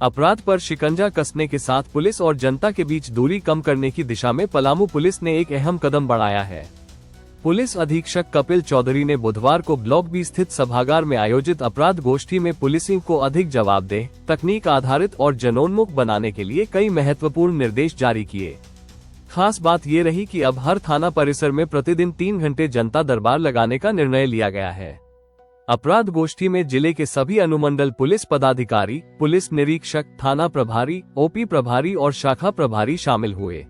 अपराध पर शिकंजा कसने के साथ पुलिस और जनता के बीच दूरी कम करने की दिशा में पलामू पुलिस ने एक अहम कदम बढ़ाया है। पुलिस अधीक्षक कपिल चौधरी ने बुधवार को ब्लॉक बी स्थित सभागार में आयोजित अपराध गोष्ठी में पुलिसिंग को अधिक जवाबदेह, तकनीक आधारित और जनोन्मुख बनाने के लिए कई महत्वपूर्ण निर्देश जारी किए। खास बात ये रही कि अब हर थाना परिसर में प्रतिदिन 3 घंटे जनता दरबार लगाने का निर्णय लिया गया है। अपराध गोष्ठी में जिले के सभी अनुमंडल पुलिस पदाधिकारी, पुलिस निरीक्षक, थाना प्रभारी, ओपी प्रभारी और शाखा प्रभारी शामिल हुए।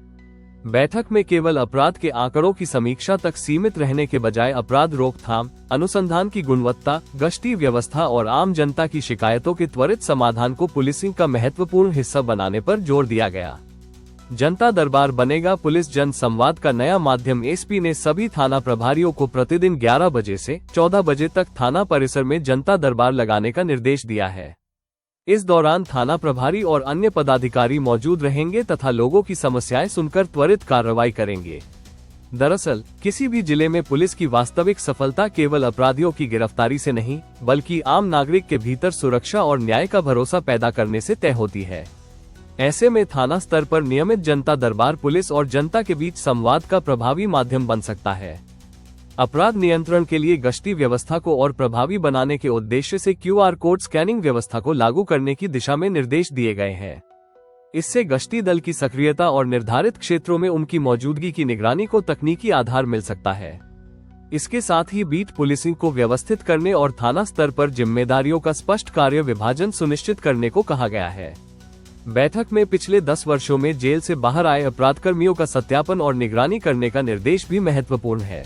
बैठक में केवल अपराध के आंकड़ों की समीक्षा तक सीमित रहने के बजाय अपराध रोकथाम, अनुसंधान की गुणवत्ता, गश्ती व्यवस्था और आम जनता की शिकायतों के त्वरित समाधान को पुलिसिंग का महत्वपूर्ण हिस्सा बनाने पर जोर दिया गया। जनता दरबार बनेगा पुलिस जन संवाद का नया माध्यम। एसपी ने सभी थाना प्रभारियों को प्रतिदिन 11 बजे से 14 बजे तक थाना परिसर में जनता दरबार लगाने का निर्देश दिया है। इस दौरान थाना प्रभारी और अन्य पदाधिकारी मौजूद रहेंगे तथा लोगों की समस्याएं सुनकर त्वरित कार्रवाई करेंगे। दरअसल किसी भी जिले में पुलिस की वास्तविक सफलता केवल अपराधियों की गिरफ्तारी से नहीं, बल्कि आम नागरिक के भीतर सुरक्षा और न्याय का भरोसा पैदा करने से तय होती है। ऐसे में थाना स्तर पर नियमित जनता दरबार पुलिस और जनता के बीच संवाद का प्रभावी माध्यम बन सकता है। अपराध नियंत्रण के लिए गश्ती व्यवस्था को और प्रभावी बनाने के उद्देश्य से QR कोड स्कैनिंग व्यवस्था को लागू करने की दिशा में निर्देश दिए गए हैं। इससे गश्ती दल की सक्रियता और निर्धारित क्षेत्रों में उनकी मौजूदगी की निगरानी को तकनीकी आधार मिल सकता है। इसके साथ ही बीट पुलिसिंग को व्यवस्थित करने और थाना स्तर पर जिम्मेदारियों का स्पष्ट कार्य विभाजन सुनिश्चित करने को कहा गया है। बैठक में पिछले 10 वर्षों में जेल से बाहर आए अपराधकर्मियों का सत्यापन और निगरानी करने का निर्देश भी महत्वपूर्ण है।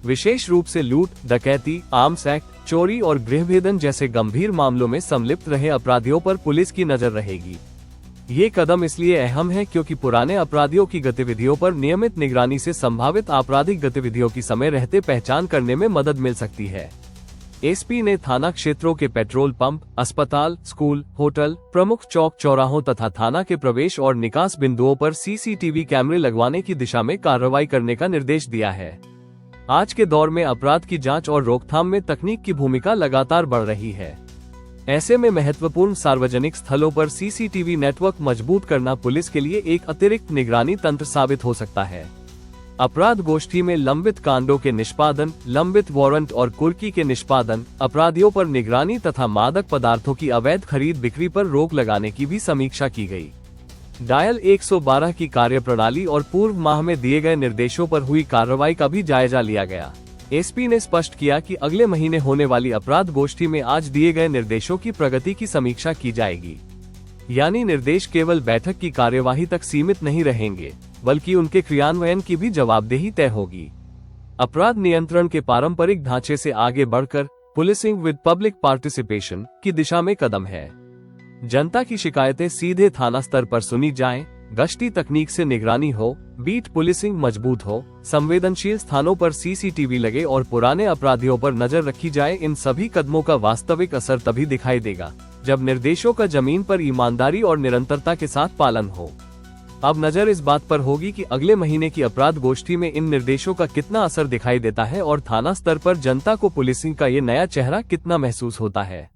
विशेष रूप से लूट, डकैती, आर्म्स एक्ट, चोरी और गृहभेदन जैसे गंभीर मामलों में संलिप्त रहे अपराधियों पर पुलिस की नजर रहेगी। ये कदम इसलिए अहम है क्योंकि पुराने अपराधियों की गतिविधियों पर नियमित निगरानी से संभावित आपराधिक गतिविधियों की समय रहते पहचान करने में मदद मिल सकती है। एसपी ने थाना क्षेत्रों के पेट्रोल पंप, अस्पताल, स्कूल, होटल, प्रमुख चौक चौराहों तथा थाना के प्रवेश और निकास बिंदुओं पर CCTV कैमरे लगवाने की दिशा में कार्रवाई करने का निर्देश दिया है। आज के दौर में अपराध की जांच और रोकथाम में तकनीक की भूमिका लगातार बढ़ रही है। ऐसे में महत्वपूर्ण सार्वजनिक स्थलों पर CCTV नेटवर्क मजबूत करना पुलिस के लिए एक अतिरिक्त निगरानी तंत्र साबित हो सकता है। अपराध गोष्ठी में लंबित कांडों के निष्पादन, लंबित वारंट और कुर्की के निष्पादन, अपराधियों पर निगरानी तथा मादक पदार्थों की अवैध खरीद बिक्री पर रोक लगाने की भी समीक्षा की गई। डायल 112 की कार्यप्रणाली और पूर्व माह में दिए गए निर्देशों पर हुई कार्रवाई का भी जायजा लिया गया। एसपी ने स्पष्ट किया कि अगले महीने होने वाली अपराध गोष्ठी में आज दिए गए निर्देशों की प्रगति की समीक्षा की जाएगी। यानी निर्देश केवल बैठक की कार्यवाही तक सीमित नहीं रहेंगे, बल्कि उनके क्रियान्वयन की भी जवाबदेही तय होगी। अपराध नियंत्रण के पारंपरिक ढांचे से आगे बढ़कर पुलिसिंग विद पब्लिक पार्टिसिपेशन की दिशा में कदम है। जनता की शिकायतें सीधे थाना स्तर पर सुनी जाएं, गश्ती तकनीक से निगरानी हो, बीट पुलिसिंग मजबूत हो, संवेदनशील स्थानों पर CCTV लगे और पुराने अपराधियों पर नजर रखी जाए। इन सभी कदमों का वास्तविक असर तभी दिखाई देगा जब निर्देशों का जमीन पर ईमानदारी और निरंतरता के साथ पालन हो। अब नजर इस बात पर होगी कि अगले महीने की अपराध गोष्ठी में इन निर्देशों का कितना असर दिखाई देता है और थाना स्तर पर जनता को पुलिसिंग का ये नया चेहरा कितना महसूस होता है।